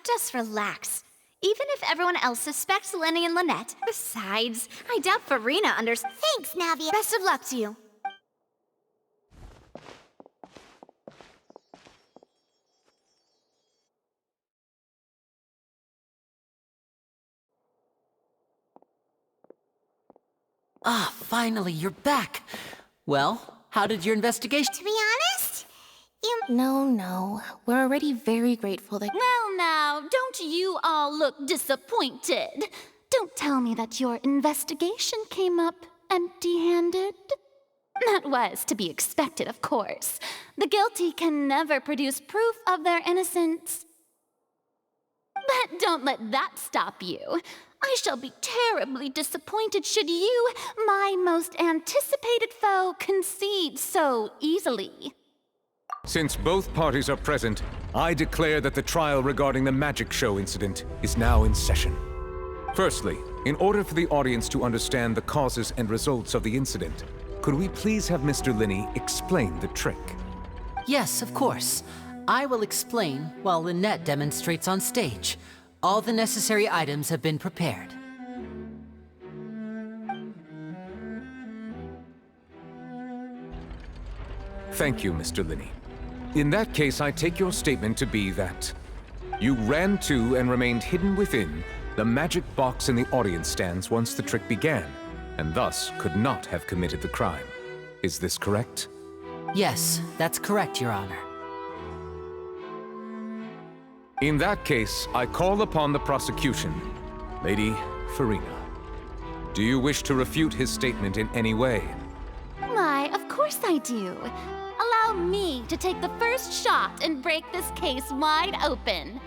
Just relax. Even if everyone else suspects Lenny and Lynette. Besides, I doubt Farina understands. Thanks, Navia. Best of luck to you. Ah, finally, you're back. Well, how did your investigation? To be honest, No. We're already very grateful that— Well now, don't you all look disappointed. Don't tell me that your investigation came up empty-handed. That was to be expected, of course. The guilty can never produce proof of their innocence. But don't let that stop you. I shall be terribly disappointed should you, my most anticipated foe, concede so easily. Since both parties are present, I declare that the trial regarding the magic show incident is now in session. Firstly, in order for the audience to understand the causes and results of the incident, could we please have Mr. Linney explain the trick? Yes, of course. I will explain while Lynette demonstrates on stage. All the necessary items have been prepared. Thank you, Mr. Linney. In that case, I take your statement to be that you ran to and remained hidden within the magic box in the audience stands once the trick began, and thus could not have committed the crime. Is this correct? Yes, that's correct, Your Honor. In that case, I call upon the prosecution. Lady Farina, do you wish to refute his statement in any way? Why, of course I do. Allow me to take the first shot and break this case wide open.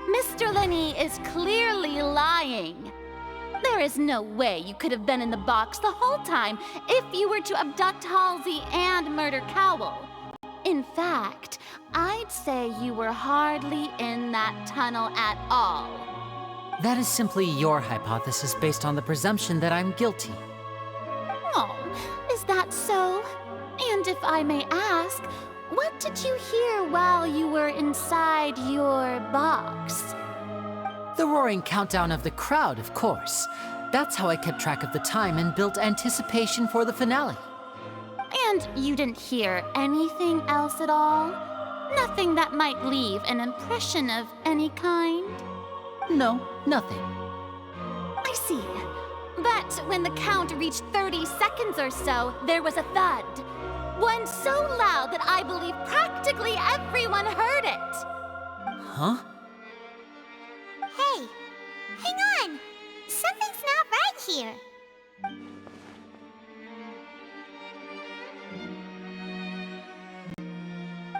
Mr. Linney is clearly lying. There is no way you could have been in the box the whole time if you were to abduct Halsey and murder Cowell. In fact, I'd say you were hardly in that tunnel at all. That is simply your hypothesis based on the presumption that I'm guilty. Oh, is that so? And if I may ask, what did you hear while you were inside your box? The roaring countdown of the crowd, of course. That's how I kept track of the time and built anticipation for the finale. And you didn't hear anything else at all? Nothing that might leave an impression of any kind? No, nothing. I see. But when the count reached 30 seconds or so, there was a thud. One so loud that I believe practically everyone heard it. Huh? Hey, hang on. Something's not right here.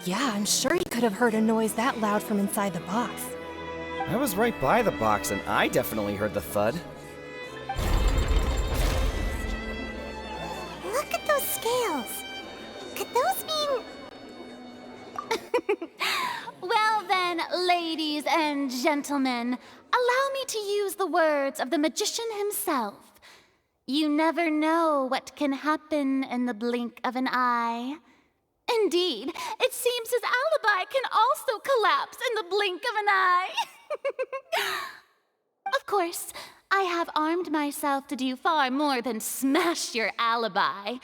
Yeah, I'm sure he could have heard a noise that loud from inside the box. I was right by the box, and I definitely heard the thud. Look at those scales. Could those mean... Well then, ladies and gentlemen, allow me to use the words of the magician himself. You never know what can happen in the blink of an eye. Indeed, it seems his alibi can also collapse in the blink of an eye. Of course, I have armed myself to do far more than smash your alibi.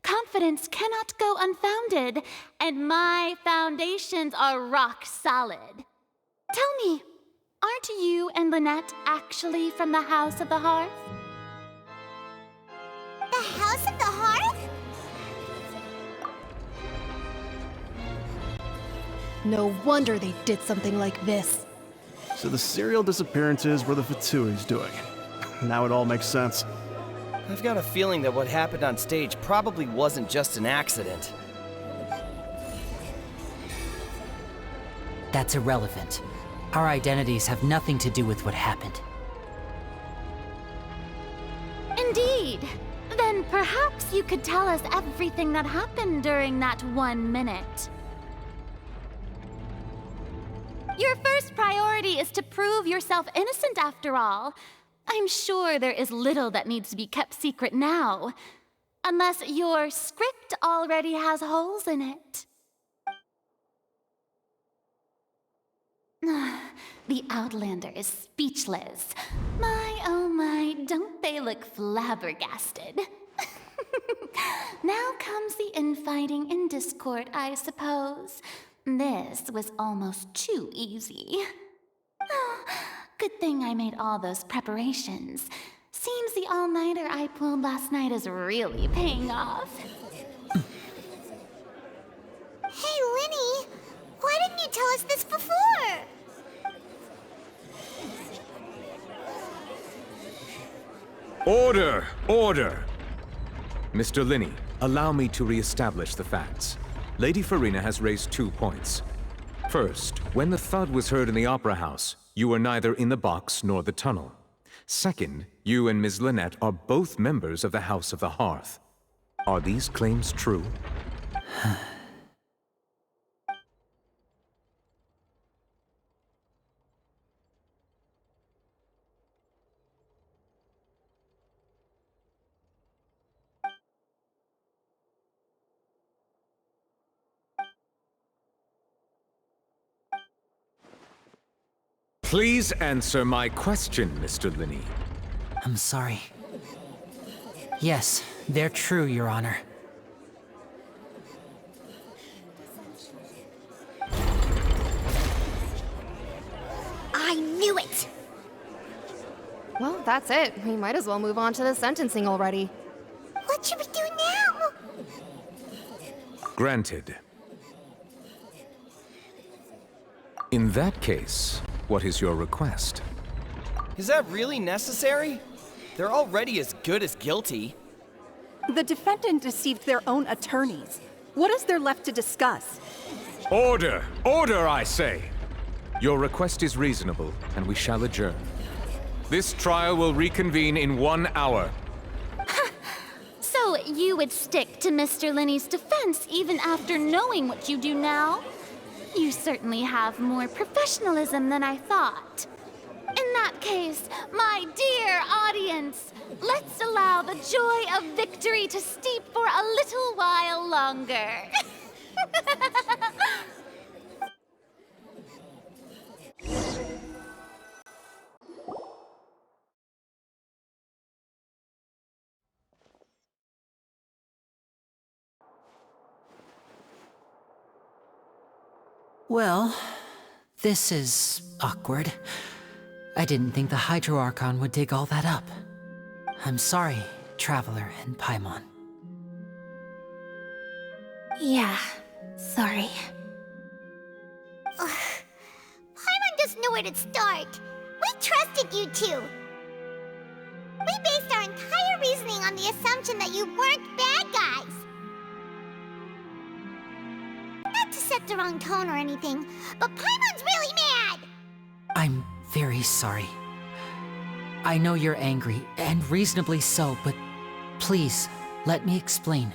Confidence cannot go unfounded, and my foundations are rock solid. Tell me, aren't you and Lynette actually from the House of the Hearth? The House of the Hearth? No wonder they did something like this. So the serial disappearances were the Fatui's doing. Now it all makes sense. I've got a feeling that what happened on stage probably wasn't just an accident. That's irrelevant. Our identities have nothing to do with what happened. Indeed. Then perhaps you could tell us everything that happened during that 1 minute. Your first priority is to prove yourself innocent after all. I'm sure there is little that needs to be kept secret now. Unless your script already has holes in it. The Outlander is speechless. My, oh my, don't they look flabbergasted? Now comes the infighting and discord, I suppose. This was almost too easy. Good thing I made all those preparations. Seems the all-nighter I pulled last night is really paying off. Hey, Linny! Why didn't you tell us this before? Order! Order! Mr. Linney, allow me to re-establish the facts. Lady Farina has raised 2 points. First, when the thud was heard in the Opera House, you were neither in the box nor the tunnel. Second, you and Ms. Lynette are both members of the House of the Hearth. Are these claims true? Please answer my question, Mr. Linney. I'm sorry. Yes, they're true, Your Honor. I knew it! Well, that's it. We might as well move on to the sentencing already. What should we do now? Granted. In that case, what is your request? Is that really necessary? They're already as good as guilty. The defendant deceived their own attorneys. What is there left to discuss? Order! Order, I say! Your request is reasonable, and we shall adjourn. This trial will reconvene in 1 hour. So you would stick to Mr. Linney's defense even after knowing what you do now? You certainly have more professionalism than I thought. In that case, my dear audience, let's allow the joy of victory to steep for a little while longer. Well, this is awkward. I didn't think the Hydro Archon would dig all that up. I'm sorry, Traveler and Paimon. Yeah, sorry. Ugh. Paimon doesn't know where to start. We trusted you two. We based our entire reasoning on the assumption that you weren't bad guys. Not to set the wrong tone or anything, but Paimon's really mad! I'm very sorry. I know you're angry, and reasonably so, but please, let me explain.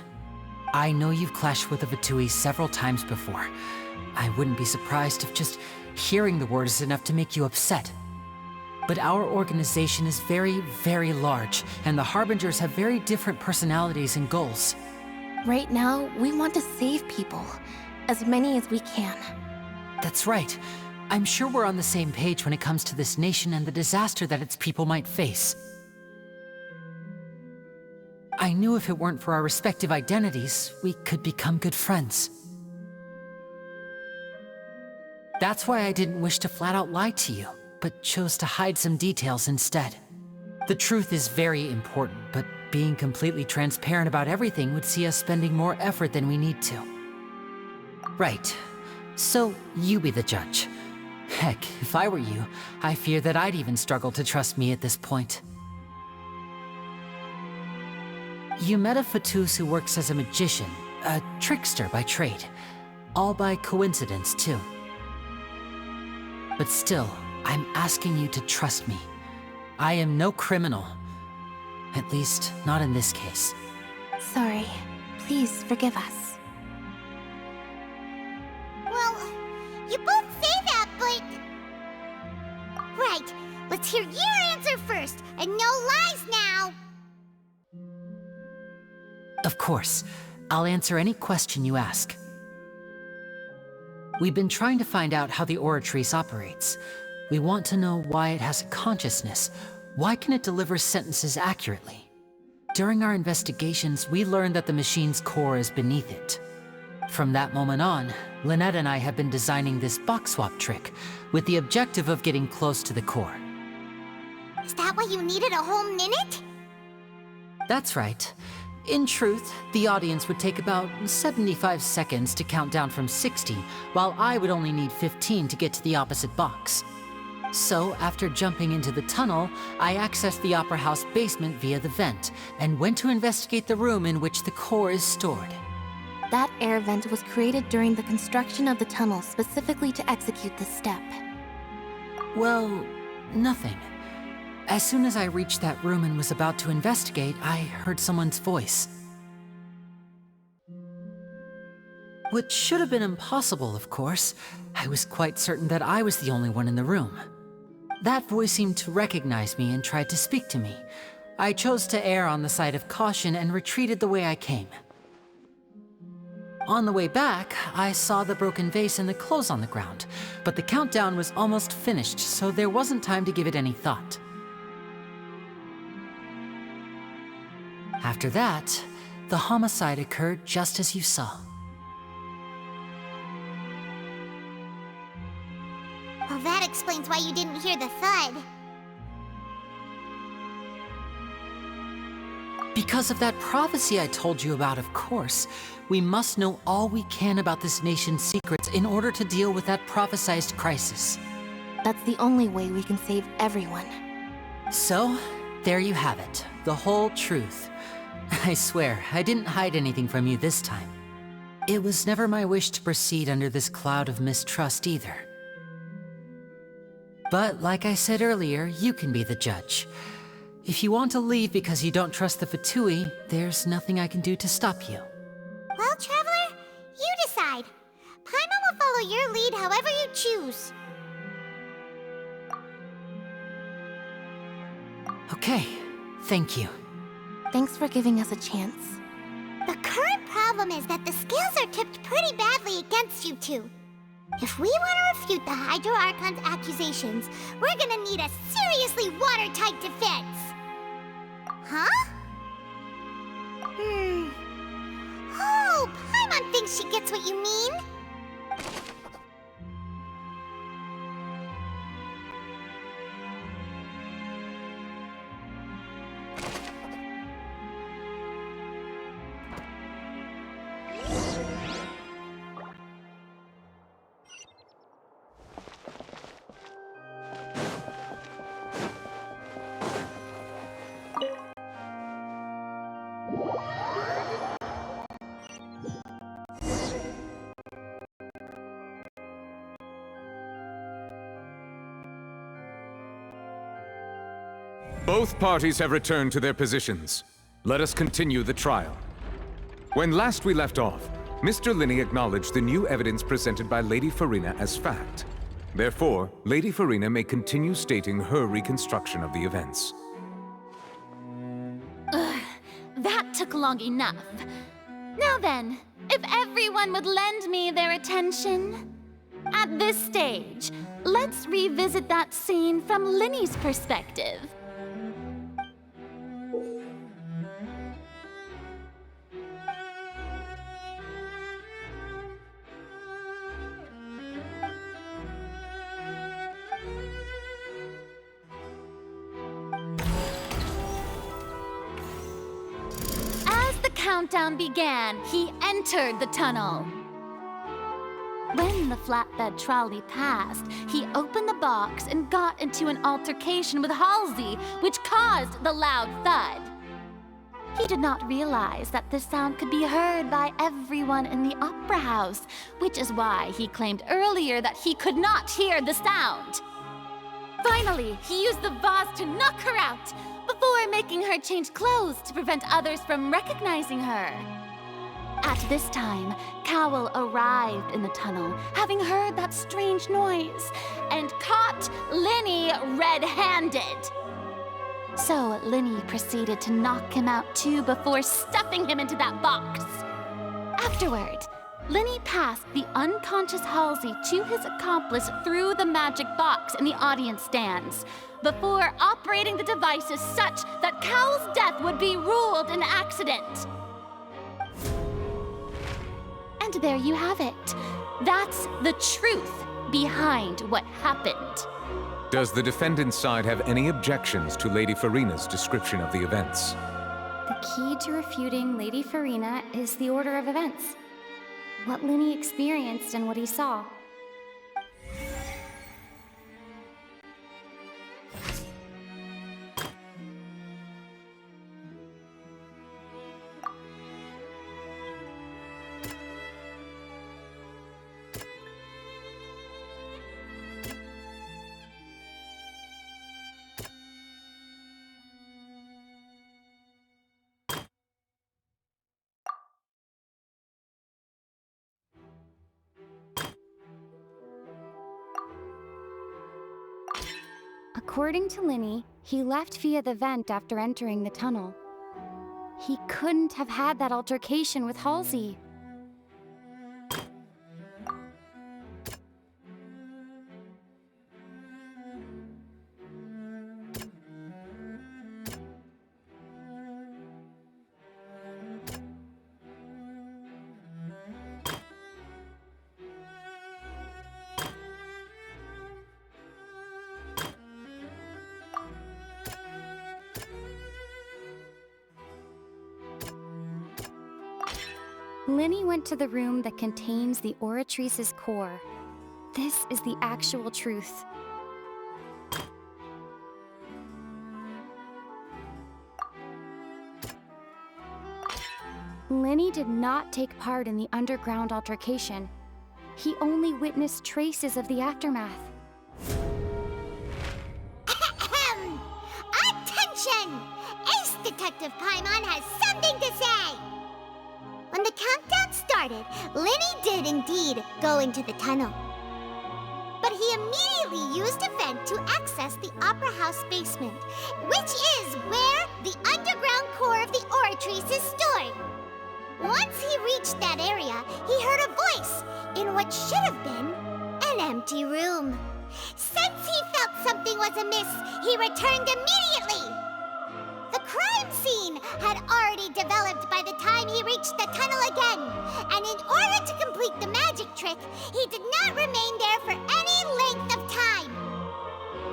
I know you've clashed with the Fatui several times before. I wouldn't be surprised if just hearing the word is enough to make you upset. But our organization is very, very large, and the Harbingers have very different personalities and goals. Right now, we want to save people. As many as we can. That's right. I'm sure we're on the same page when it comes to this nation and the disaster that its people might face. I knew if it weren't for our respective identities, we could become good friends. That's why I didn't wish to flat out lie to you, but chose to hide some details instead. The truth is very important, but being completely transparent about everything would see us spending more effort than we need to. Right. So, you be the judge. Heck, if I were you, I fear that I'd even struggle to trust me at this point. You met a Fatus who works as a magician, a trickster by trade. All by coincidence, too. But still, I'm asking you to trust me. I am no criminal. At least, not in this case. Sorry. Please forgive us. Well, you both say that, but... Right. Let's hear your answer first, and no lies now! Of course. I'll answer any question you ask. We've been trying to find out how the Oratrice operates. We want to know why it has a consciousness. Why can it deliver sentences accurately? During our investigations, we learned that the machine's core is beneath it. From that moment on, Lynette and I have been designing this box swap trick with the objective of getting close to the core. Is that why you needed a whole minute? That's right. In truth, the audience would take about 75 seconds to count down from 60, while I would only need 15 to get to the opposite box. So, after jumping into the tunnel, I accessed the Opera House basement via the vent, and went to investigate the room in which the core is stored. That air vent was created during the construction of the tunnel specifically to execute this step. Well, nothing. As soon as I reached that room and was about to investigate, I heard someone's voice. Which should have been impossible, of course. I was quite certain that I was the only one in the room. That voice seemed to recognize me and tried to speak to me. I chose to err on the side of caution and retreated the way I came. On the way back, I saw the broken vase and the clothes on the ground, but the countdown was almost finished, so there wasn't time to give it any thought. After that, the homicide occurred just as you saw. Well, that explains why you didn't hear the thud. Because of that prophecy I told you about, of course. We must know all we can about this nation's secrets in order to deal with that prophesized crisis. That's the only way we can save everyone. So, there you have it. The whole truth. I swear, I didn't hide anything from you this time. It was never my wish to proceed under this cloud of mistrust either. But like I said earlier, you can be the judge. If you want to leave because you don't trust the Fatui, there's nothing I can do to stop you. Well, Traveler, you decide. Paimon will follow your lead however you choose. Okay, thank you. Thanks for giving us a chance. The current problem is that the scales are tipped pretty badly against you two. If we want to refute the Hydro Archon's accusations, we're gonna need a seriously watertight defense. Huh? Oh, Paimon thinks she gets what you mean. Both parties have returned to their positions. Let us continue the trial. When last we left off, Mr. Linney acknowledged the new evidence presented by Lady Farina as fact. Therefore, Lady Farina may continue stating her reconstruction of the events. That took long enough. Now then, if everyone would lend me their attention. At this stage, let's revisit that scene from Linney's perspective. Countdown began, he entered the tunnel. When the flatbed trolley passed, he opened the box and got into an altercation with Halsey, which caused the loud thud. He did not realize that the sound could be heard by everyone in the opera house, which is why he claimed earlier that he could not hear the sound. Finally, he used the vase to knock her out, before making her change clothes to prevent others from recognizing her. At this time, Cowell arrived in the tunnel, having heard that strange noise, and caught Linny red-handed. So Linny proceeded to knock him out too before stuffing him into that box. Afterward, Linny passed the unconscious Halsey to his accomplice through the magic box in the audience stands, before operating the devices such that Cowell's death would be ruled an accident. And there you have it. That's the truth behind what happened. Does the defendant's side have any objections to Lady Farina's description of the events? The key to refuting Lady Farina is the order of events. What Linny experienced and what he saw. According to Linny, he left via the vent after entering the tunnel. He couldn't have had that altercation with Halsey. Linny went to the room that contains the Oratrice's core. This is the actual truth. Linny did not take part in the underground altercation. He only witnessed traces of the aftermath. Attention! Ace Detective Paimon has something to say! When the countdown started, Linny did indeed go into the tunnel. But he immediately used a vent to access the Opera House basement, which is where the underground core of the Oratrice is stored. Once he reached that area, he heard a voice in what should have been an empty room. Since he felt something was amiss, he returned immediately. The crime scene had already developed by the time he reached the tunnel again, and in order to complete the magic trick, he did not remain there for any length of time.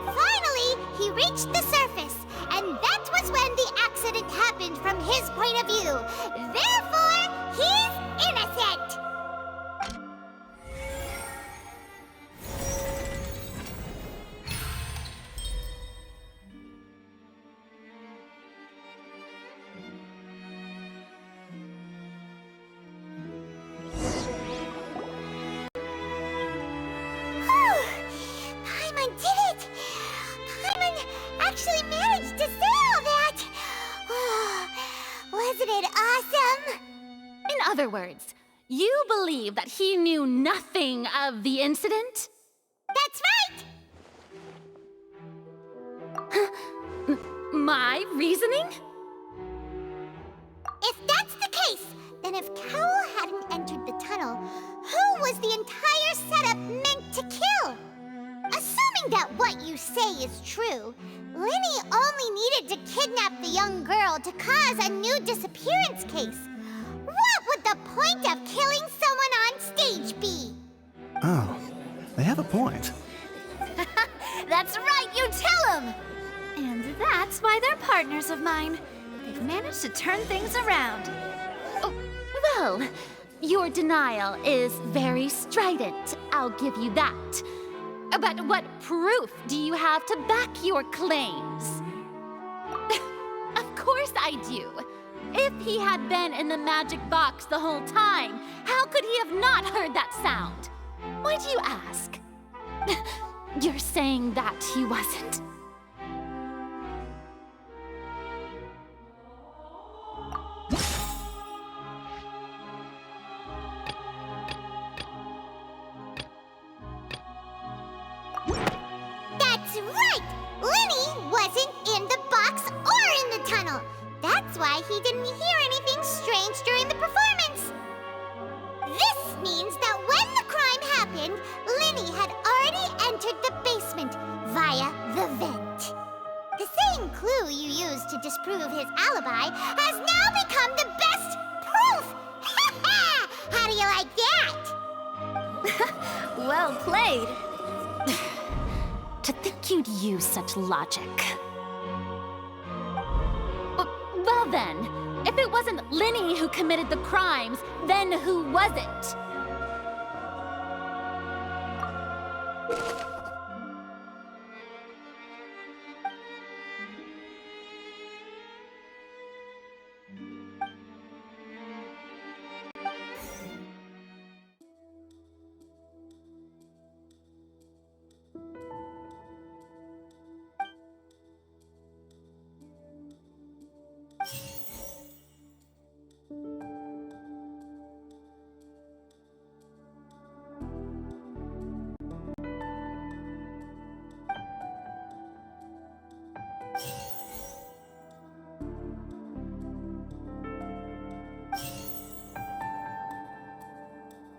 Finally, he reached the surface, and that was when the accident happened from his point of view. Therefore, he's innocent! Paimon did it! Paimon actually managed to say all that! Oh, wasn't it awesome? In other words, you believe that he knew nothing of the incident? That's right! My reasoning? If that's the case, then if Cowell hadn't entered the tunnel, who was the entire setup meant to kill? Assuming that what you say is true, Linny only needed to kidnap the young girl to cause a new disappearance case. What would the point of killing someone on stage be? Oh, they have a point. That's right, you tell him! And that's why they're partners of mine. They've managed to turn things around. Oh, well, your denial is very strident, I'll give you that. But what proof do you have to back your claims? Of course I do. If he had been in the magic box the whole time, how could he have not heard that sound? Why do you ask? You're saying that he wasn't? That's right! Lenny wasn't in the box or in the tunnel. That's why he didn't hear anything strange during the performance. This means that when the crime happened, Lenny had already entered the basement via the vent. The same clue you used to disprove his alibi has now become the best proof! How do you like that? Well played. To think you'd use such logic. Well then, if it wasn't Lenny who committed the crimes, then who was it?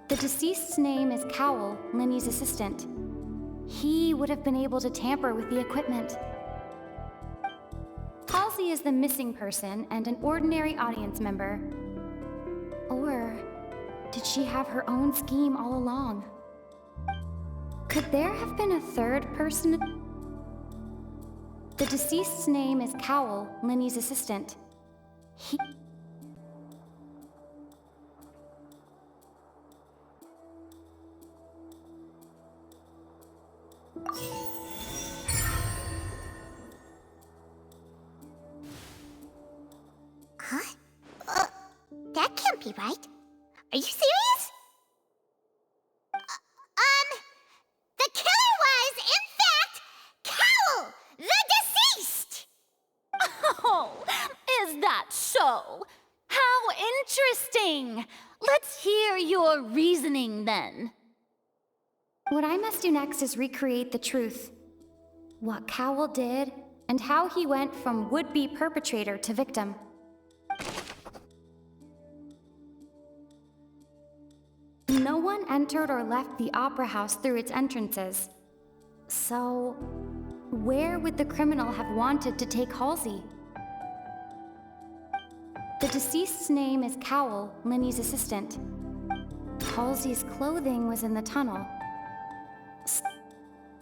The deceased's name is Cowell, Lenny's assistant. He would have been able to tamper with the equipment. Halsey is the missing person and an ordinary audience member. Or did she have her own scheme all along? Could there have been a third person? The deceased's name is Cowell, Lenny's assistant. Huh? That can't be right. Are you serious? The killer was, in fact, Cowell, the deceased! Oh, is that so? How interesting! Let's hear your reasoning then. What I must do next is recreate the truth. What Cowell did, and how he went from would-be perpetrator to victim. No one entered or left the opera house through its entrances. So, where would the criminal have wanted to take Halsey? The deceased's name is Cowell, Lenny's assistant. Halsey's clothing was in the tunnel.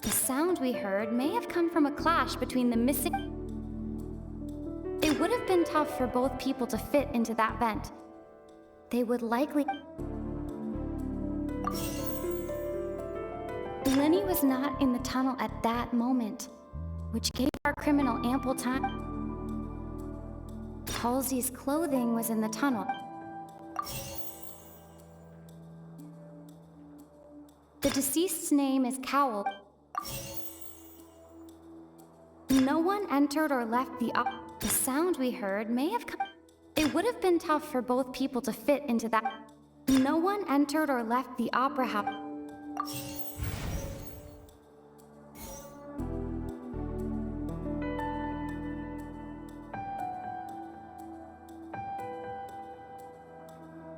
The sound we heard may have come from a clash between the missing... It would have been tough for both people to fit into that vent. They would likely... Lenny was not in the tunnel at that moment, which gave our criminal ample time. Halsey's clothing was in the tunnel. The deceased's name is Cowell. No one entered or left the sound we heard may have come... It would have been tough for both people to fit into that... No one entered or left the opera house.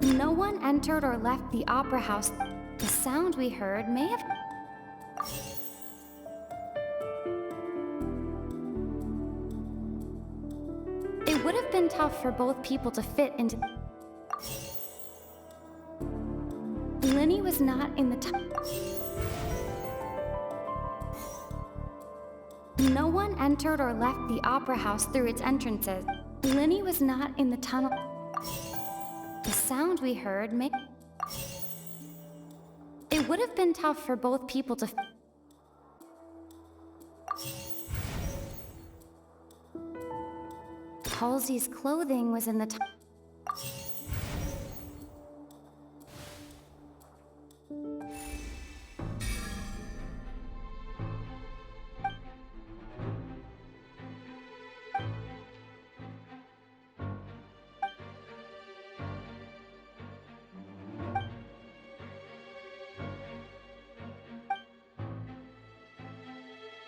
No one entered or left the opera house. The sound we heard may have... It would have been tough for both people to fit into... Lenny was not in the No one entered or left the opera house through its entrances. Lenny was not in the tunnel. The sound we heard may... would have been tough for both people to... Halsey's clothing was in the...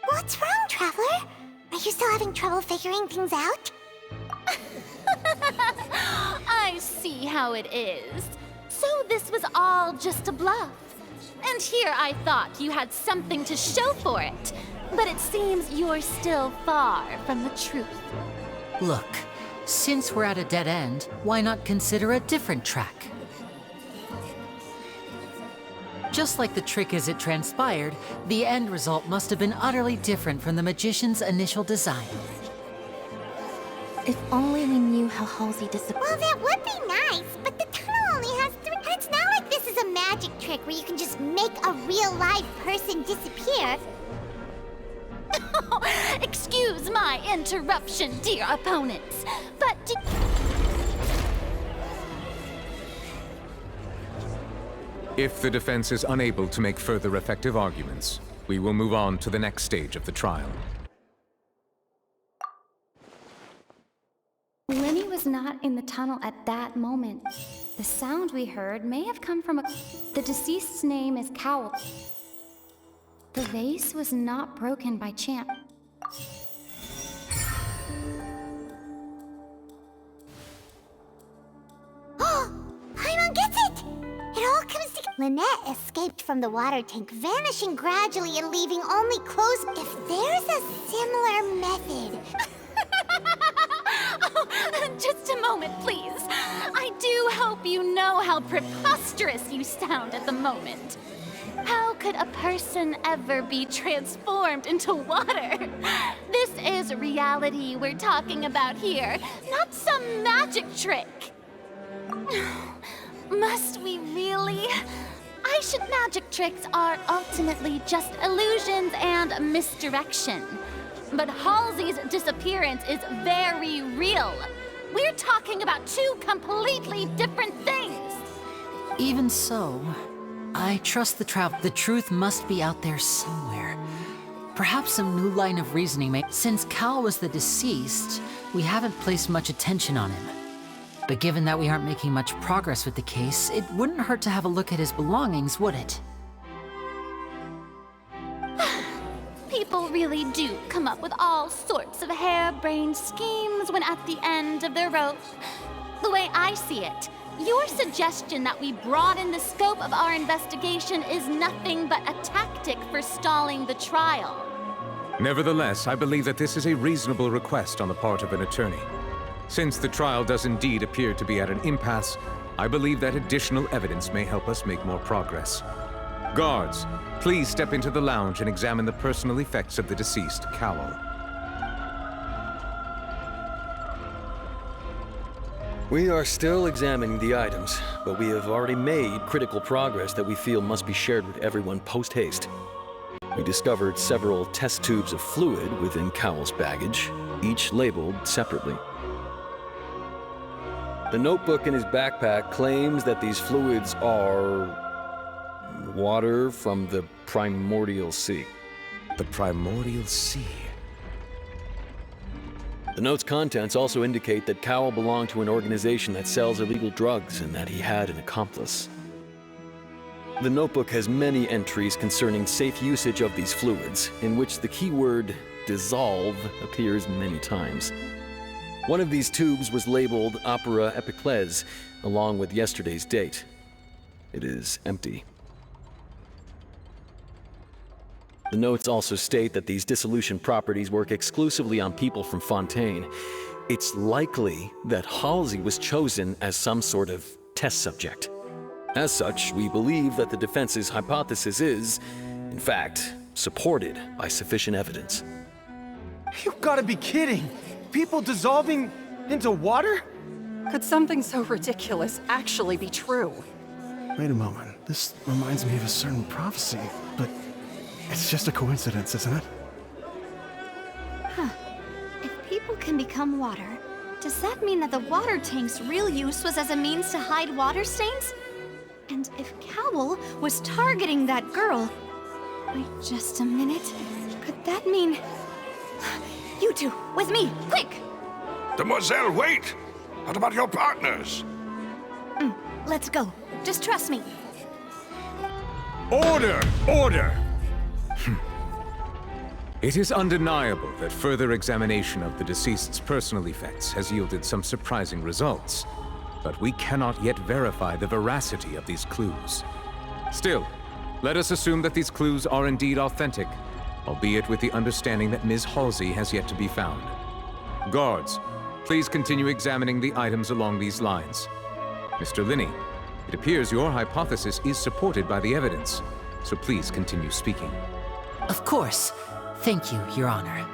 What's wrong, Traveler? Are you still having trouble figuring things out? I see how it is. So this was all just a bluff. And here I thought you had something to show for it. But it seems you're still far from the truth. Look, since we're at a dead end, why not consider a different track? Just like the trick as it transpired, the end result must have been utterly different from the magician's initial design. If only we knew how Halsey disappeared. Well, that would be nice, but the tunnel only has 3... And it's not like this is a magic trick where you can just make a real live person disappear. Excuse my interruption, dear opponents, but If the defense is unable to make further effective arguments, we will move on to the next stage of the trial. Lenny was not in the tunnel at that moment. The sound we heard may have come from The deceased's name is Cowl. The vase was not broken by chance. Paimon gets it! It all comes together. Lynette escaped from the water tank, vanishing gradually and leaving only clothes. If there's a similar method... just a moment, please. I do hope you know how preposterous you sound at the moment. How could a person ever be transformed into water? This is reality we're talking about here, not some magic trick. Must we really? Magic tricks are ultimately just illusions and misdirection. But Halsey's disappearance is very real. We're talking about two completely different things. Even so, I trust the truth must be out there somewhere. Perhaps some new line of reasoning may... Since Cal was the deceased, we haven't placed much attention on him. But given that we aren't making much progress with the case, it wouldn't hurt to have a look at his belongings, would it? People really do come up with all sorts of harebrained schemes when at the end of their rope. The way I see it, your suggestion that we broaden the scope of our investigation is nothing but a tactic for stalling the trial. Nevertheless, I believe that this is a reasonable request on the part of an attorney. Since the trial does indeed appear to be at an impasse, I believe that additional evidence may help us make more progress. Guards, please step into the lounge and examine the personal effects of the deceased, Cowell. We are still examining the items, but we have already made critical progress that we feel must be shared with everyone post-haste. We discovered several test tubes of fluid within Cowell's baggage, each labeled separately. The notebook in his backpack claims that these fluids are water from the primordial sea. The primordial sea? The note's contents also indicate that Cowell belonged to an organization that sells illegal drugs and that he had an accomplice. The notebook has many entries concerning safe usage of these fluids, in which the keyword dissolve appears many times. One of these tubes was labeled Opera Epiclese, along with yesterday's date. It is empty. The notes also state that these dissolution properties work exclusively on people from Fontaine. It's likely that Halsey was chosen as some sort of test subject. As such, we believe that the defense's hypothesis is, in fact, supported by sufficient evidence. You've got to be kidding! People dissolving into water? Could something so ridiculous actually be true? Wait a moment. This reminds me of a certain prophecy, but it's just a coincidence, isn't it? If people can become water, does that mean that the water tank's real use was as a means to hide water stains? And if Cowl was targeting that girl... Wait just a minute. Could that mean... You two, with me, quick! Demoiselle, wait! What about your partners? Let's go. Just trust me. Order! Order! It is undeniable that further examination of the deceased's personal effects has yielded some surprising results, but we cannot yet verify the veracity of these clues. Still, let us assume that these clues are indeed authentic, albeit with the understanding that Ms. Halsey has yet to be found. Guards, please continue examining the items along these lines. Mr. Linney, it appears your hypothesis is supported by the evidence, so please continue speaking. Of course. Thank you, Your Honor.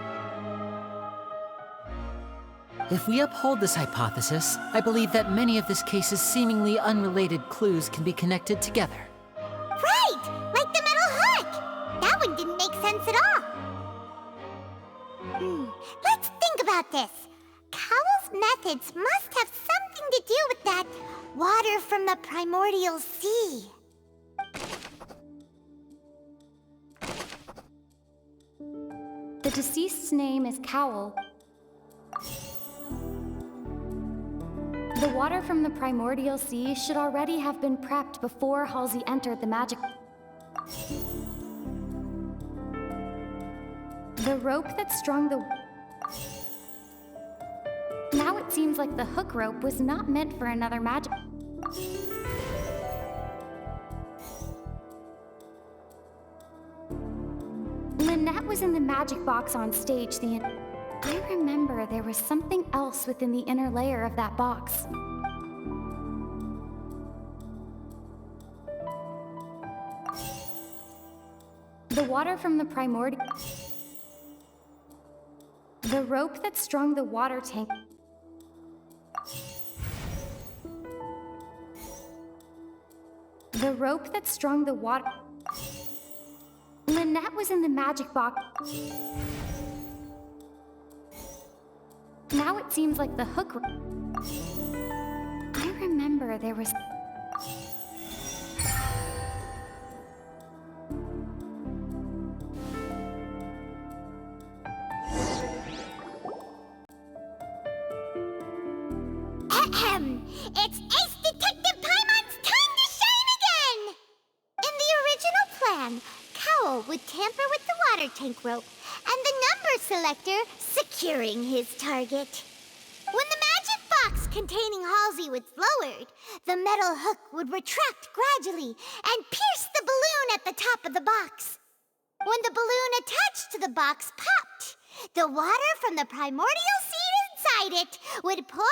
If we uphold this hypothesis, I believe that many of this case's seemingly unrelated clues can be connected together. Right! Like the metal hook! That one didn't make sense at all. Let's think about this. Cowl's methods must have something to do with that water from the primordial sea. The deceased's name is Cowl. The water from the primordial sea should already have been prepped before Halsey entered the magic... The rope that strung the... Now it seems like the hook rope was not meant for another magic... Lynette was in the magic box on stage I remember there was something else within the inner layer of that box. The water from the primordial... The rope that strung the water tank... The rope that strung the water... Lynette was in the magic box. Now it seems like the hook... I remember there was... It's Ace Detective Paimon's time to shine again! In the original plan, Cowl would tamper with the water tank rope and the number selector securing his target. When the magic box containing Halsey was lowered, the metal hook would retract gradually and pierce the balloon at the top of the box. When the balloon attached to the box popped, the water from the primordial seed inside it would pour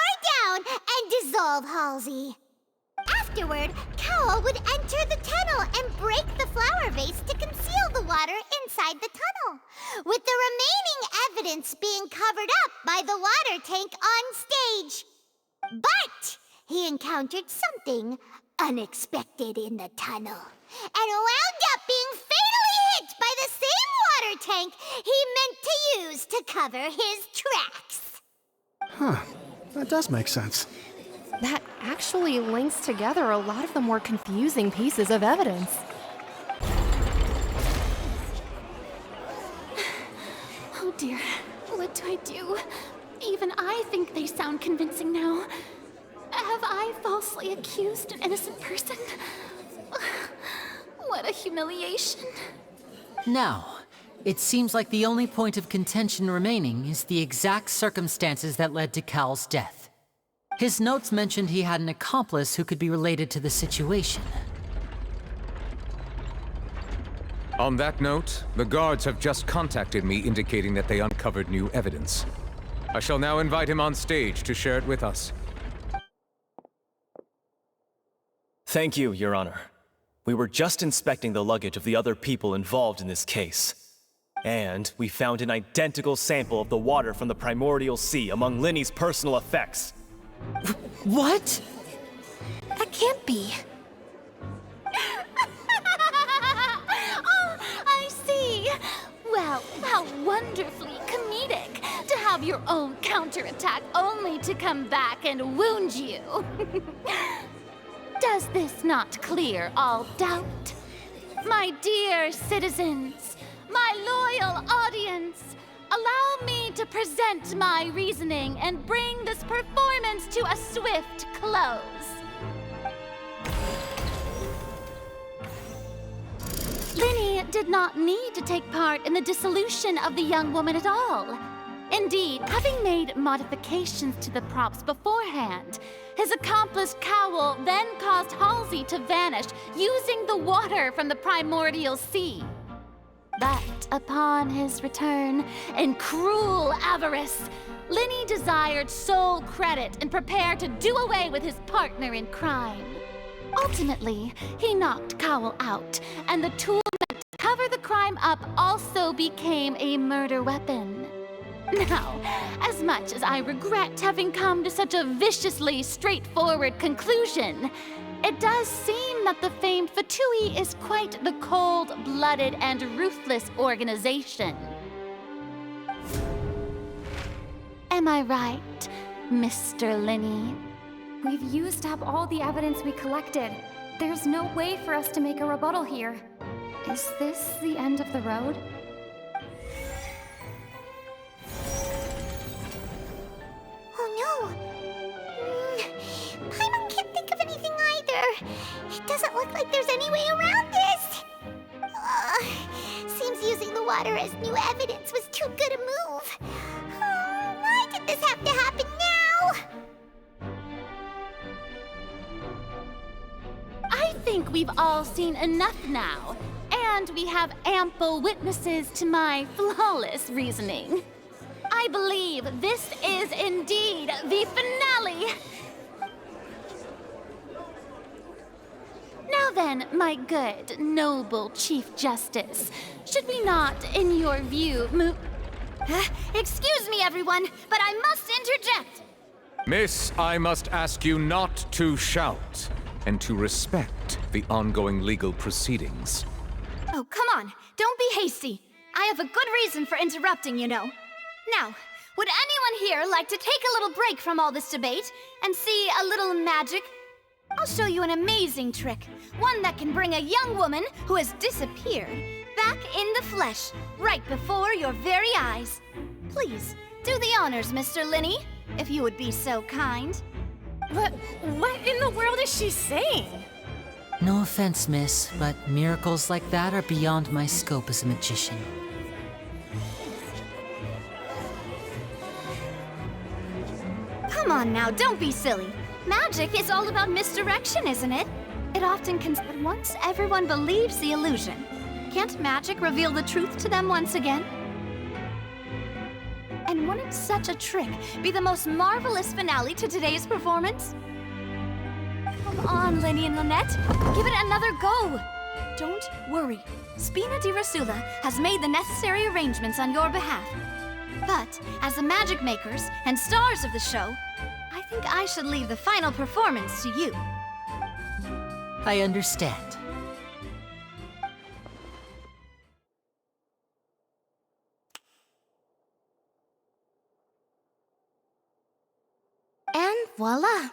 down and dissolve Halsey. Afterward, Cowl would enter the tunnel and break the flower vase to conceal the water inside the tunnel, with the remaining evidence being covered up by the water tank on stage. But he encountered something unexpected in the tunnel and wound up being fatally hit by the same water tank he meant to use to cover his tracks. Huh. That does make sense. That actually links together a lot of the more confusing pieces of evidence. Oh dear, what do I do? Even I think they sound convincing now. Have I falsely accused an innocent person? What a humiliation. Now, it seems like the only point of contention remaining is the exact circumstances that led to Cowl's death. His notes mentioned he had an accomplice who could be related to the situation. On that note, the guards have just contacted me indicating that they uncovered new evidence. I shall now invite him on stage to share it with us. Thank you, Your Honor. We were just inspecting the luggage of the other people involved in this case. And we found an identical sample of the water from the primordial sea among Linny's personal effects. What? That can't be. How wonderfully comedic to have your own counterattack only to come back and wound you. Does this not clear all doubt? My dear citizens, my loyal audience, allow me to present my reasoning and bring this performance to a swift close. Linny did not need to take part in the dissolution of the young woman at all. Indeed, having made modifications to the props beforehand, his accomplice Cowl then caused Halsey to vanish using the water from the primordial sea. But upon his return, in cruel avarice, Linny desired sole credit and prepared to do away with his partner in crime. Ultimately, he knocked Cowl out, and the tool meant to cover the crime up also became a murder weapon. Now, as much as I regret having come to such a viciously straightforward conclusion, it does seem that the famed Fatui is quite the cold-blooded and ruthless organization. Am I right, Mr. Linny? We've used up all the evidence we collected. There's no way for us to make a rebuttal here. Is this the end of the road? Oh no! Paimon can't think of anything either. It doesn't look like there's any way around this. Seems using the water as new evidence was too good a move. Why did this have to happen now? I think we've all seen enough now, and we have ample witnesses to my flawless reasoning. I believe this is indeed the finale. Now then, my good, noble Chief Justice, should we not, in your view, Excuse me, everyone, but I must interject. Miss, I must ask you not to shout and to respect the ongoing legal proceedings. Oh, come on. Don't be hasty. I have a good reason for interrupting, you know. Now, would anyone here like to take a little break from all this debate and see a little magic? I'll show you an amazing trick. One that can bring a young woman who has disappeared back in the flesh, right before your very eyes. Please, do the honors, Mr. Linny, if you would be so kind. What in the world is she saying? No offense, miss, but miracles like that are beyond my scope as a magician. Come on now, don't be silly. Magic is all about misdirection, isn't it? It often can, but once everyone believes the illusion, can't magic reveal the truth to them once again? And wouldn't such a trick be the most marvelous finale to today's performance? Come on, Linny and Lynette. Give it another go. Don't worry. Spina di Rasula has made the necessary arrangements on your behalf. But as the magic makers and stars of the show, I think I should leave the final performance to you. I understand. And voila!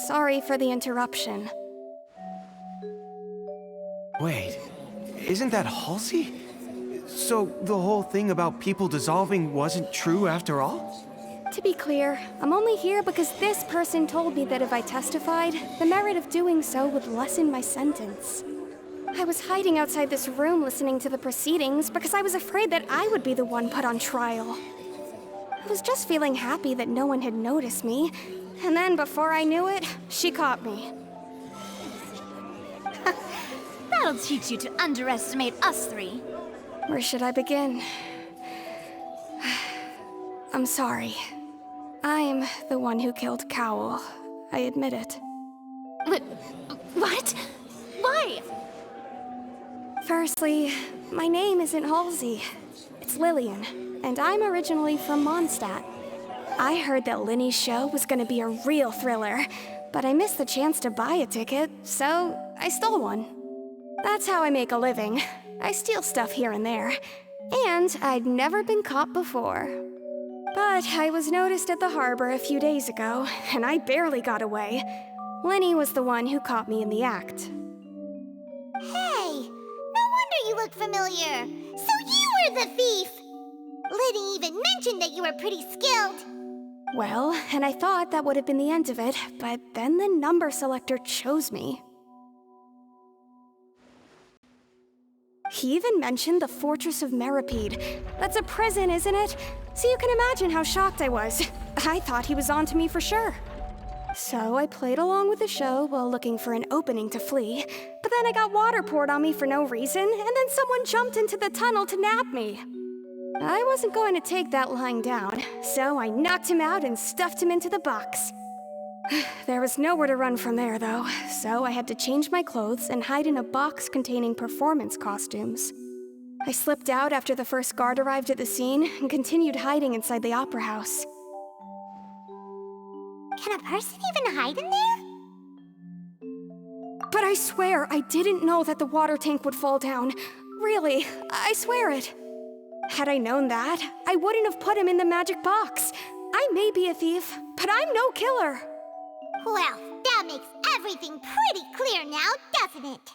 Sorry for the interruption. Wait, isn't that Halsey? So the whole thing about people dissolving wasn't true after all? To be clear, I'm only here because this person told me that if I testified, the merit of doing so would lessen my sentence. I was hiding outside this room listening to the proceedings because I was afraid that I would be the one put on trial. I was just feeling happy that no one had noticed me, and then before I knew it, she caught me. That'll teach you to underestimate us three. Where should I begin? I'm sorry. I'm the one who killed Cowl. I admit it. What? Why? Firstly, my name isn't Halsey. It's Lillian, and I'm originally from Mondstadt. I heard that Linny's show was gonna be a real thriller, but I missed the chance to buy a ticket, so I stole one. That's how I make a living. I steal stuff here and there. And I'd never been caught before. But I was noticed at the harbor a few days ago, and I barely got away. Linny was the one who caught me in the act. Hey, no wonder you look familiar. So you were the thief! Liddy even mentioned that you were pretty skilled. Well, and I thought that would have been the end of it, but then the number selector chose me. He even mentioned the Fortress of Meripede. That's a prison, isn't it? So you can imagine how shocked I was. I thought he was on to me for sure. So I played along with the show while looking for an opening to flee, but then I got water poured on me for no reason, and then someone jumped into the tunnel to nab me. I wasn't going to take that lying down, so I knocked him out and stuffed him into the box. There was nowhere to run from there, though, so I had to change my clothes and hide in a box containing performance costumes. I slipped out after the first guard arrived at the scene and continued hiding inside the opera house. Can a person even hide in there? But I swear I didn't know that the water tank would fall down. Really, I swear it. Had I known that, I wouldn't have put him in the magic box. I may be a thief, but I'm no killer. Well, that makes everything pretty clear now, doesn't it?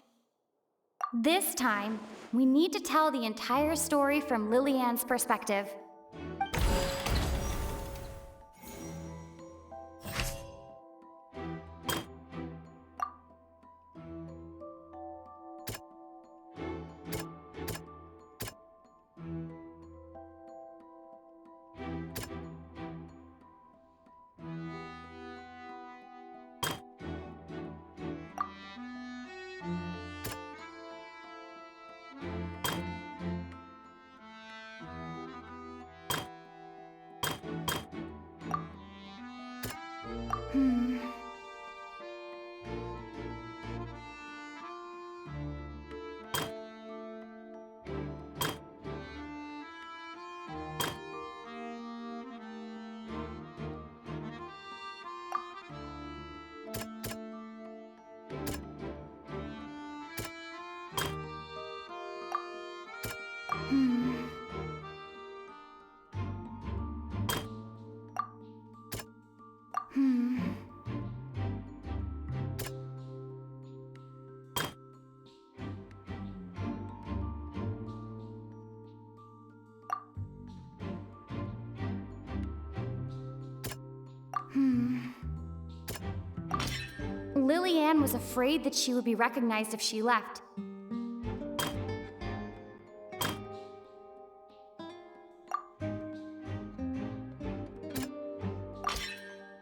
This time, we need to tell the entire story from Lillian's perspective. Lillian was afraid that she would be recognized if she left.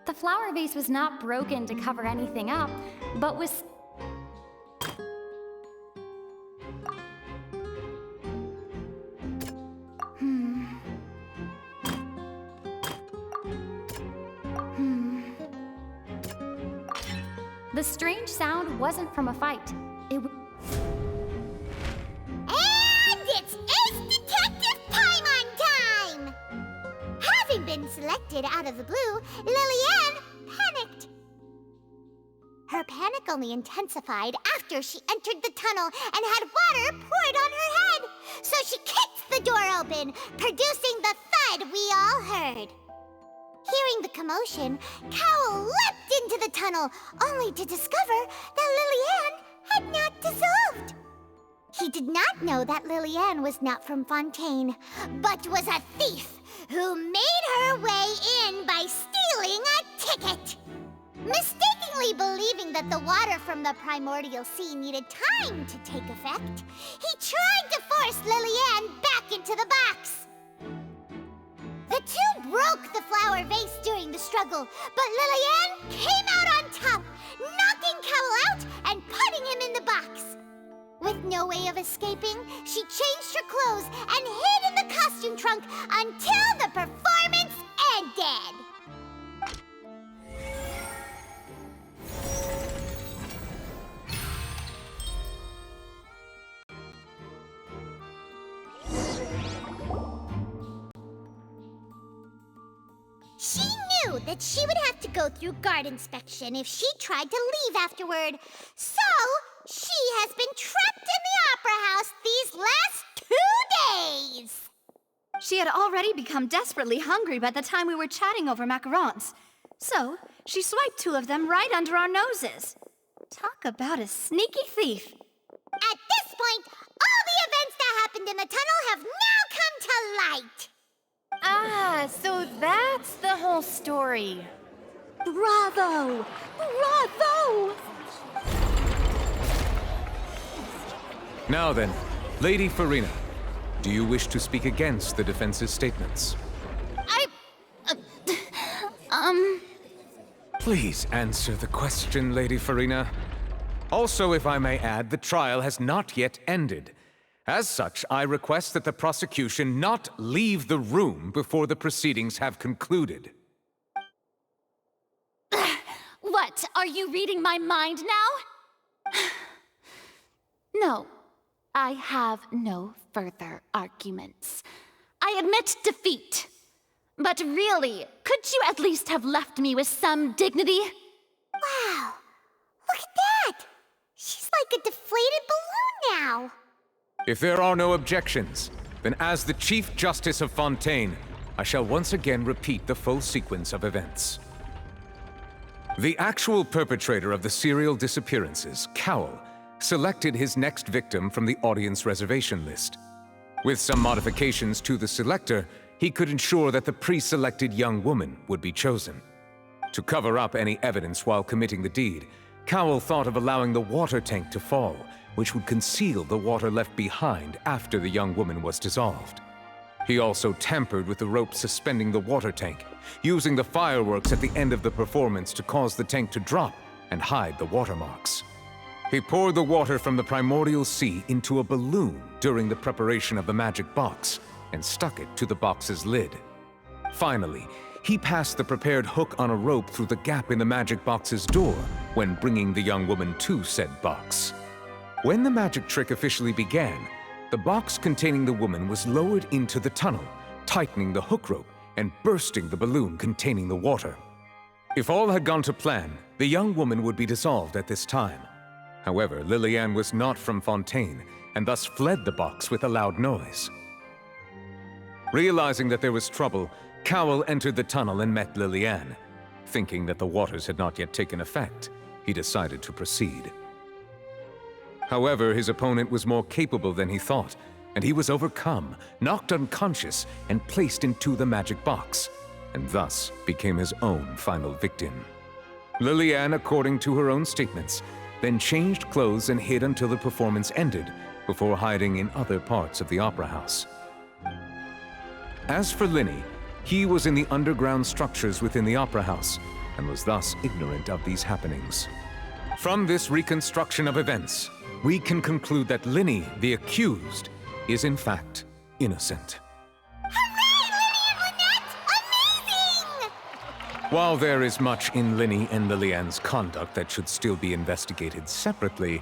The flower vase was not broken to cover anything up, but was... The strange sound wasn't from a fight. It was... And it's Ace Detective time on time! Having been selected out of the blue, Lillian panicked. Her panic only intensified after she entered the tunnel and had water poured on her head. So she kicked the door open, producing the thud we all heard. Hearing the commotion, Cowell leapt into the tunnel, only to discover that Lillian had not dissolved. He did not know that Lillian was not from Fontaine, but was a thief who made her way in by stealing a ticket. Mistakenly believing that the water from the primordial sea needed time to take effect, he tried to force Lillian back into the box. The two broke the flower vase during the struggle, but Lillian came out on top, knocking Cowell out and putting him in the box. With no way of escaping, she changed her clothes and hid in the costume trunk until the performance ended. She knew that she would have to go through guard inspection if she tried to leave afterward. So, she has been trapped in the Opera House these last 2 days. She had already become desperately hungry by the time we were chatting over macarons. So, she swiped 2 of them right under our noses. Talk about a sneaky thief. At this point, all the events that happened in the tunnel have now come to light. Ah, so that's the whole story. Bravo! Bravo! Now then, Lady Farina, do you wish to speak against the defense's statements? Please answer the question, Lady Farina. Also, if I may add, the trial has not yet ended. As such, I request that the prosecution not leave the room before the proceedings have concluded. What, are you reading my mind now? No, I have no further arguments. I admit defeat. But really, could you at least have left me with some dignity? Wow, look at that! She's like a deflated balloon now. If there are no objections, then as the Chief Justice of Fontaine, I shall once again repeat the full sequence of events. The actual perpetrator of the serial disappearances, Cowell, selected his next victim from the audience reservation list. With some modifications to the selector, he could ensure that the pre-selected young woman would be chosen. To cover up any evidence while committing the deed, Cowell thought of allowing the water tank to fall, which would conceal the water left behind after the young woman was dissolved. He also tampered with the rope suspending the water tank, using the fireworks at the end of the performance to cause the tank to drop and hide the watermarks. He poured the water from the primordial sea into a balloon during the preparation of the magic box and stuck it to the box's lid. Finally, he passed the prepared hook on a rope through the gap in the magic box's door when bringing the young woman to said box. When the magic trick officially began, the box containing the woman was lowered into the tunnel, tightening the hook rope and bursting the balloon containing the water. If all had gone to plan, the young woman would be dissolved at this time. However, Liliane was not from Fontaine and thus fled the box with a loud noise. Realizing that there was trouble, Cowell entered the tunnel and met Liliane. Thinking that the waters had not yet taken effect, he decided to proceed. However, his opponent was more capable than he thought, and he was overcome, knocked unconscious, and placed into the magic box, and thus became his own final victim. Liliane, according to her own statements, then changed clothes and hid until the performance ended, before hiding in other parts of the opera house. As for Linny, he was in the underground structures within the opera house, and was thus ignorant of these happenings. From this reconstruction of events, we can conclude that Linny, the accused, is in fact innocent. While there is much in Linny and Liliane's conduct that should still be investigated separately,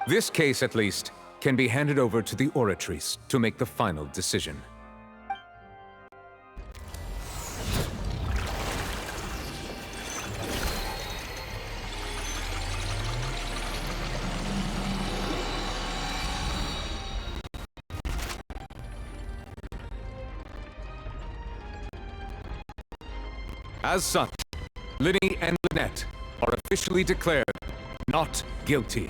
this case, at least, can be handed over to the Oratrice to make the final decision. As such, Linny and Lynette are officially declared not guilty.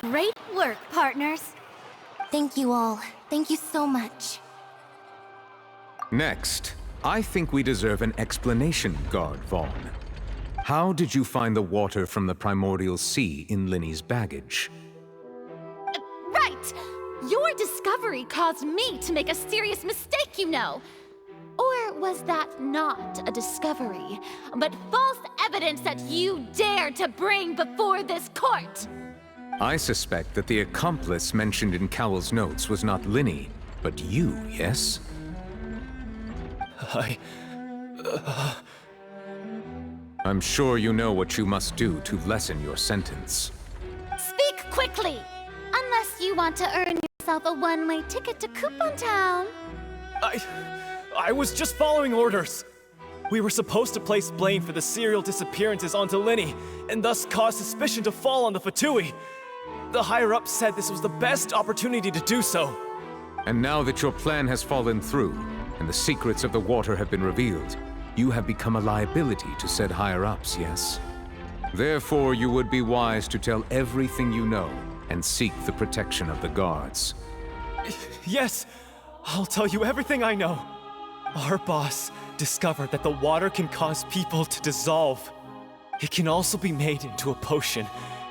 Great work, partners. Thank you all. Thank you so much. Next, I think we deserve an explanation, Guard Vaughn. How did you find the water from the primordial sea in Linny's baggage? Right! Your discovery caused me to make a serious mistake, you know. Or was that not a discovery, but false evidence that you dared to bring before this court? I suspect that the accomplice mentioned in Cowell's notes was not Linny, but you, yes? I'm sure you know what you must do to lessen your sentence. Speak quickly! Unless you want to earn yourself a one-way ticket to Coupon Town. I was just following orders. We were supposed to place blame for the serial disappearances onto Linny, and thus cause suspicion to fall on the Fatui. The higher-ups said this was the best opportunity to do so. And now that your plan has fallen through, and the secrets of the water have been revealed, you have become a liability to said higher-ups, yes? Therefore, you would be wise to tell everything you know, and seek the protection of the guards. Yes, I'll tell you everything I know. Our boss discovered that the water can cause people to dissolve. It can also be made into a potion,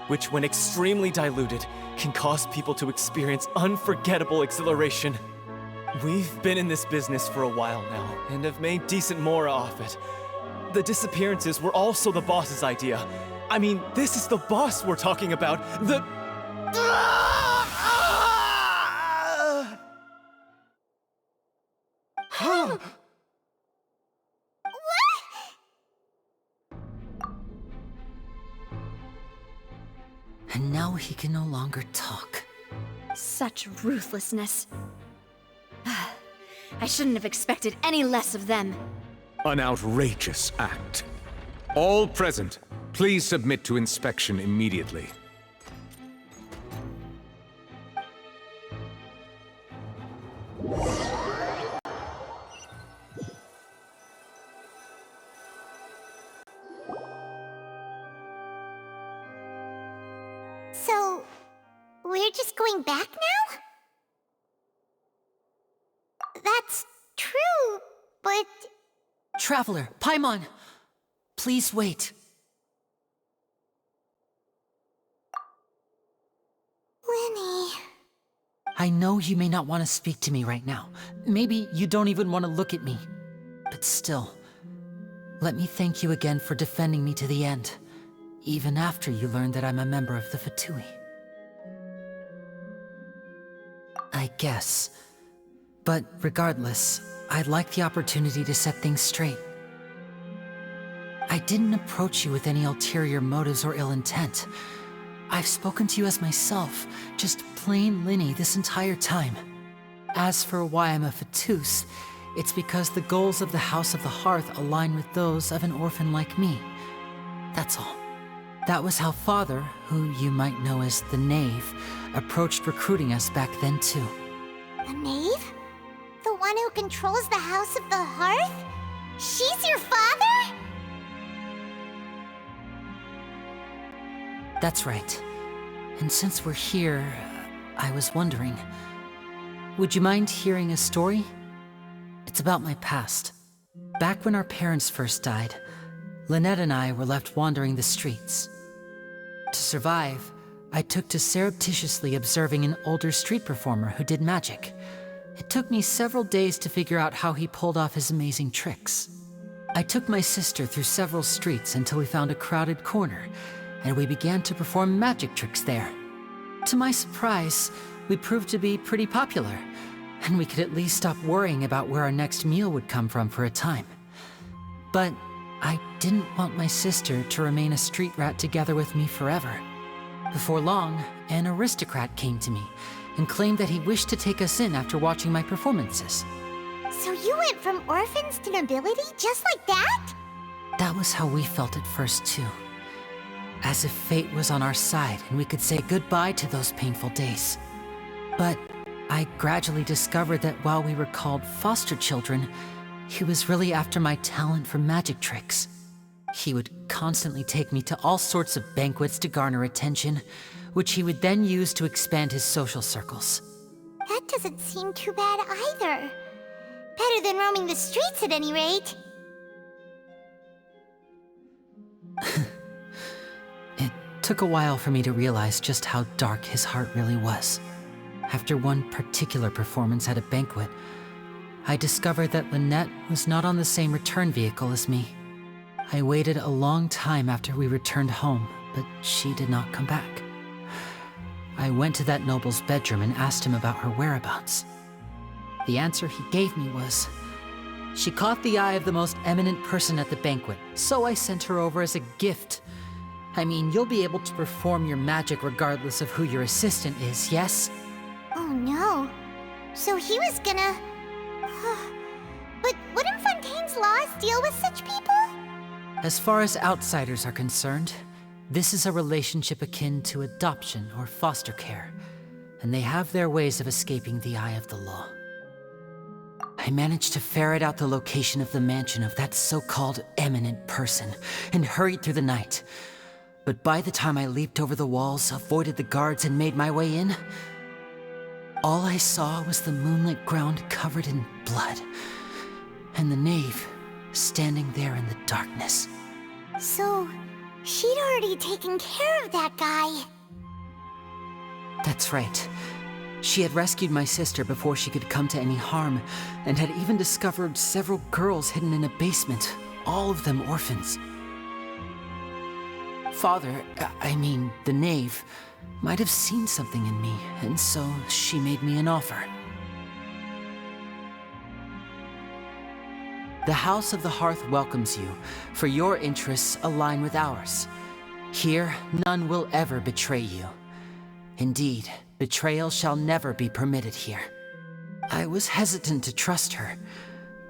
which when extremely diluted, can cause people to experience unforgettable exhilaration. We've been in this business for a while now, and have made decent mora off it. The disappearances were also the boss's idea. I mean, this is the boss we're talking about. And now he can no longer talk. Such ruthlessness. I shouldn't have expected any less of them. An outrageous act. All present, please submit to inspection immediately. So, we're just going back now? That's true, but... Traveler, Paimon! Please wait. Linny... I know you may not want to speak to me right now. Maybe you don't even want to look at me. But still, let me thank you again for defending me to the end, even after you learned that I'm a member of the Fatui. I guess. But regardless, I'd like the opportunity to set things straight. I didn't approach you with any ulterior motives or ill intent. I've spoken to you as myself, just plain Linny this entire time. As for why I'm a Fatus, it's because the goals of the House of the Hearth align with those of an orphan like me. That's all. That was how Father, who you might know as the Knave, approached recruiting us back then too. The Knave? The one who controls the House of the Hearth? She's your father? That's right. And since we're here, I was wondering, would you mind hearing a story? It's about my past. Back when our parents first died, Lynette and I were left wandering the streets. To survive, I took to surreptitiously observing an older street performer who did magic. It took me several days to figure out how he pulled off his amazing tricks. I took my sister through several streets until we found a crowded corner, and we began to perform magic tricks there. To my surprise, we proved to be pretty popular, and we could at least stop worrying about where our next meal would come from for a time. But I didn't want my sister to remain a street rat together with me forever. Before long, an aristocrat came to me and claimed that he wished to take us in after watching my performances. So you went from orphans to nobility just like that? That was how we felt at first too. As if fate was on our side and we could say goodbye to those painful days. But I gradually discovered that while we were called foster children, he was really after my talent for magic tricks. He would constantly take me to all sorts of banquets to garner attention, which he would then use to expand his social circles. That doesn't seem too bad either. Better than roaming the streets at any rate. It took a while for me to realize just how dark his heart really was. After one particular performance at a banquet, I discovered that Lynette was not on the same return vehicle as me. I waited a long time after we returned home, but she did not come back. I went to that noble's bedroom and asked him about her whereabouts. The answer he gave me was, she caught the eye of the most eminent person at the banquet, so I sent her over as a gift. I mean, you'll be able to perform your magic regardless of who your assistant is, yes? Oh no. So he was gonna... But wouldn't Fontaine's laws deal with such people? As far as outsiders are concerned, this is a relationship akin to adoption or foster care, and they have their ways of escaping the eye of the law. I managed to ferret out the location of the mansion of that so-called eminent person and hurried through the night. But by the time I leaped over the walls, avoided the guards, and made my way in, all I saw was the moonlit ground covered in blood, and the knave standing there in the darkness. So, she'd already taken care of that guy. That's right. She had rescued my sister before she could come to any harm, and had even discovered several girls hidden in a basement, all of them orphans. Father, I mean, the knave, might have seen something in me, and so she made me an offer. The House of the Hearth welcomes you, for your interests align with ours. Here, none will ever betray you. Indeed, betrayal shall never be permitted here. I was hesitant to trust her.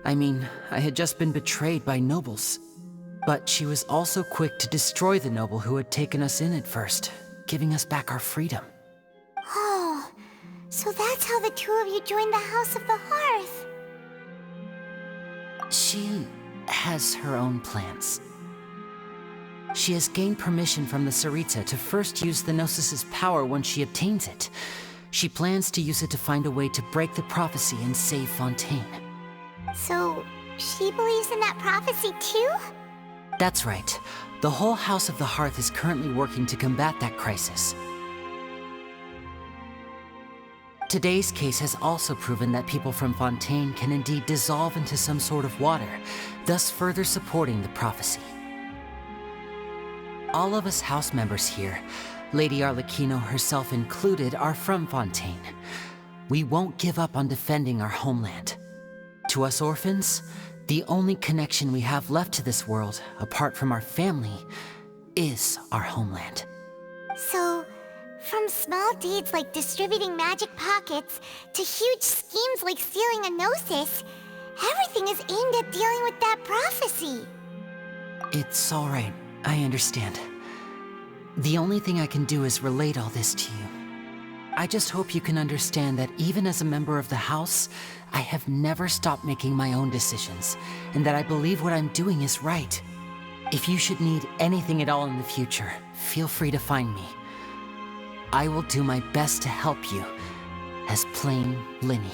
I mean, I had just been betrayed by nobles. But she was also quick to destroy the noble who had taken us in at first, giving us back our freedom. Oh, so that's how the two of you joined the House of the Hearth. She has her own plans. She has gained permission from the Tsaritsa to first use the Gnosis' power once she obtains it. She plans to use it to find a way to break the prophecy and save Fontaine. So, she believes in that prophecy too? That's right. The whole House of the Hearth is currently working to combat that crisis. Today's case has also proven that people from Fontaine can indeed dissolve into some sort of water, thus further supporting the prophecy. All of us house members here, Lady Arlecchino herself included, are from Fontaine. We won't give up on defending our homeland. To us orphans, the only connection we have left to this world, apart from our family, is our homeland. So, from small deeds like distributing magic pockets to huge schemes like stealing a Gnosis, everything is aimed at dealing with that prophecy. It's all right. I understand. The only thing I can do is relate all this to you. I just hope you can understand that even as a member of the House, I have never stopped making my own decisions, and that I believe what I'm doing is right. If you should need anything at all in the future, feel free to find me. I will do my best to help you, as plain Linny.